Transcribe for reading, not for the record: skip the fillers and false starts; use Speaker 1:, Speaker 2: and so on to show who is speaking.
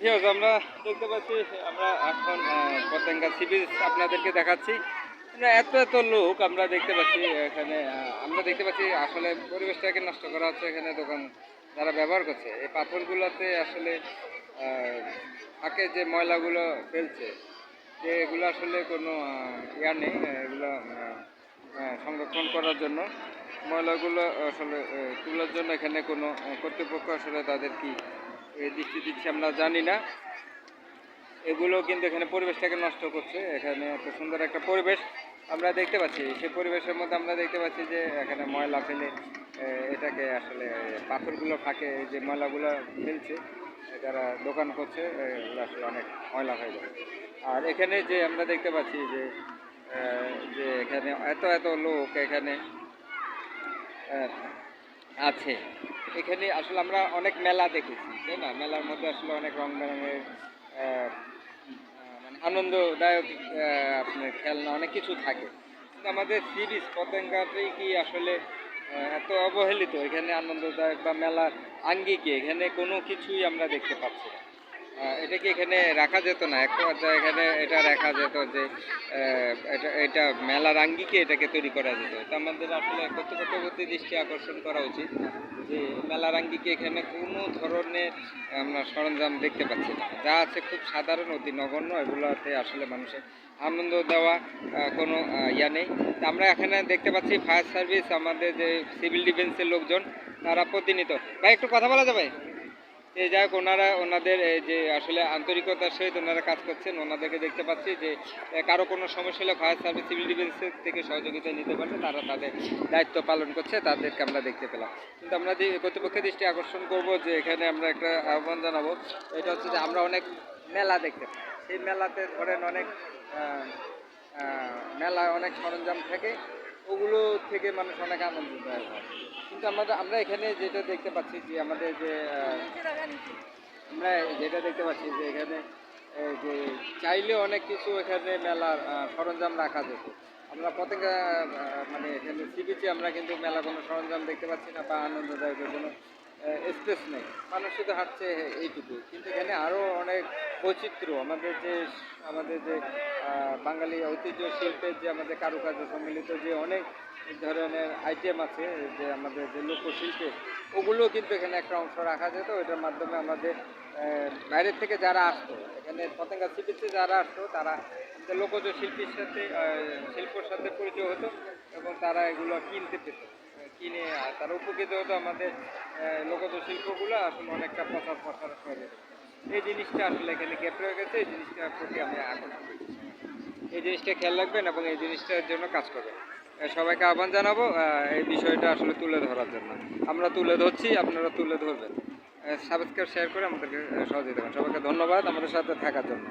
Speaker 1: Viewers আমরা দেখতে পাচ্ছি আমরা এখন পতেঙ্গা সি বিচ আপনাদেরকে দেখাচ্ছি। মানে এত এত লোক আমরা দেখতে পাচ্ছি এখানে আমরা দেখতে পাচ্ছি আসলে পরিবেশটাকে নষ্ট করা হচ্ছে এখানে দোকান যারা ব্যবহার করছে এই পাথরগুলোতে আসলে থাকে যে ময়লাগুলো ফেলছে যে এগুলো আসলে কোনো ইয়া নেই এগুলো সংরক্ষণ করার জন্য ময়লাগুলো আসলে তোলার জন্য এখানে কোনো কর্তৃপক্ষ আসলে তাদের কি দৃষ্টি দিচ্ছে আমরা জানি না। এগুলো কিন্তু এখানে পরিবেশটাকে নষ্ট করছে। এখানে এত সুন্দর একটা পরিবেশ আমরা দেখতে পাচ্ছি। সেই পরিবেশের মধ্যে আমরা দেখতে পাচ্ছি যে এখানে ময়লা ফেলে এটাকে আসলে পাথরগুলো ফাঁকে যে ময়লাগুলো ফেলছে যারা দোকান করছে এগুলো আসলে অনেক ময়লা হয়ে যায়। আর এখানে যে আমরা দেখতে পাচ্ছি যে যে এখানে এত এত লোক এখানে আছে। এখানে আসলে আমরা অনেক মেলা দেখেছি, তাই না? মেলার মধ্যে আসলে অনেক রং বেরঙের মানে আনন্দদায়ক আপনার খেলনা অনেক কিছু থাকে। কিন্তু আমাদের সি বিচ পতেঙ্গাতেই কি আসলে এত অবহেলিত? এখানে আনন্দদায়ক বা মেলার আঙ্গিকে এখানে কোনো কিছুই আমরা দেখতে পাচ্ছি না। এটা কি এখানে রাখা যেত না? এক পর্যায়ে এখানে এটা রাখা যেত যে এটা মেলার আঙ্গিকে এটাকে তৈরি করা যেত। তো আমাদের আসলে কর্তৃপক্ষের প্রতি দৃষ্টি আকর্ষণ করা উচিত যে মেলার আঙ্গিকে এখানে কোনো ধরনের আমরা সরঞ্জাম দেখতে পাচ্ছি না। যা আছে খুব সাধারণ অতি নগণ্য, এগুলোতে আসলে মানুষের আনন্দ দেওয়া কোনো ইয়া নেই। তো আমরা এখানে দেখতে পাচ্ছি ফায়ার সার্ভিস আমাদের যে সিভিল ডিফেন্সের লোকজন তারা প্রতিনিয়ত ভাই একটু কথা বলা যাবে? এই যাই হোক ওনারা ওনাদের এই যে আসলে আন্তরিকতার সহিত ওনারা কাজ করছেন। ওনাদেরকে দেখতে পাচ্ছি যে কারো কোনো সমস্যা হলে ফায়ার সার্ভিস সিভিল ডিফেন্সের থেকে সহযোগিতা নিতে পারলে তারা তাদের দায়িত্ব পালন করছে, তাদেরকে আমরা দেখতে পেলাম। কিন্তু আমরা কর্তৃপক্ষের দৃষ্টি আকর্ষণ করব যে এখানে আমরা একটা আহ্বান জানাবো। এটা হচ্ছে যে আমরা অনেক মেলা দেখতে পাই, সেই মেলাতে ধরেন অনেক মেলায় অনেক সরঞ্জাম থাকে, ওগুলো থেকে মানুষ অনেক আনন্দদায়ক হয়। কিন্তু আমরা এখানে যেটা দেখতে পাচ্ছি যে আমাদের যে আমরা যেটা দেখতে পাচ্ছি যে এখানে যে চাইলে অনেক কিছু এখানে মেলার সরঞ্জাম রাখা যেত। আমরা পতেঙ্গা মানে এখানে সি বিচে আমরা কিন্তু মেলা কোনো সরঞ্জাম দেখতে পাচ্ছি না বা আনন্দদায়কের কোনো স্পেস নেই। মানুষ শুধু হাঁটছে এইটুকু। কিন্তু এখানে আরও অনেক বৈচিত্র্য আমাদের যে বাঙালি ঐতিহ্য শিল্পের যে আমাদের কারুকার্য সম্মিলিত যে অনেক ধরনের আইটেম আছে যে আমাদের যে লোকশিল্পের, ওগুলো কিন্তু এখানে একটা অংশ রাখা যেত। এটার মাধ্যমে আমাদের বাইরের থেকে যারা আসতো এখানে পতেঙ্গা সি বিচে যারা আসতো তারা আমাদের লোকজ শিল্পীর সাথে শিল্পর সাথে পরিচয় হতো এবং তারা এগুলো কিনতে পেত। কিনে তারা উপকৃত হতো। আমাদের লোকজ শিল্পগুলো আসলে অনেকটা প্রসার হয়ে যেত। এই জিনিসটা আসলে এখানে গ্যাপ রয়ে গেছে। এই জিনিসটার প্রতি আমি আকর্ষণ করছি। এই জিনিসটা খেয়াল রাখবেন এবং এই জিনিসটার জন্য কাজ করবেন। সবাইকে আহ্বান জানাবো এই বিষয়টা আসলে তুলে ধরার জন্য। আমরা তুলে ধরছি, আপনারা তুলে ধরবেন। সাবস্ক্রাইব শেয়ার করে আমাদেরকে সহযোগিতা করবেন। সবাইকে ধন্যবাদ আমাদের সাথে থাকার জন্য।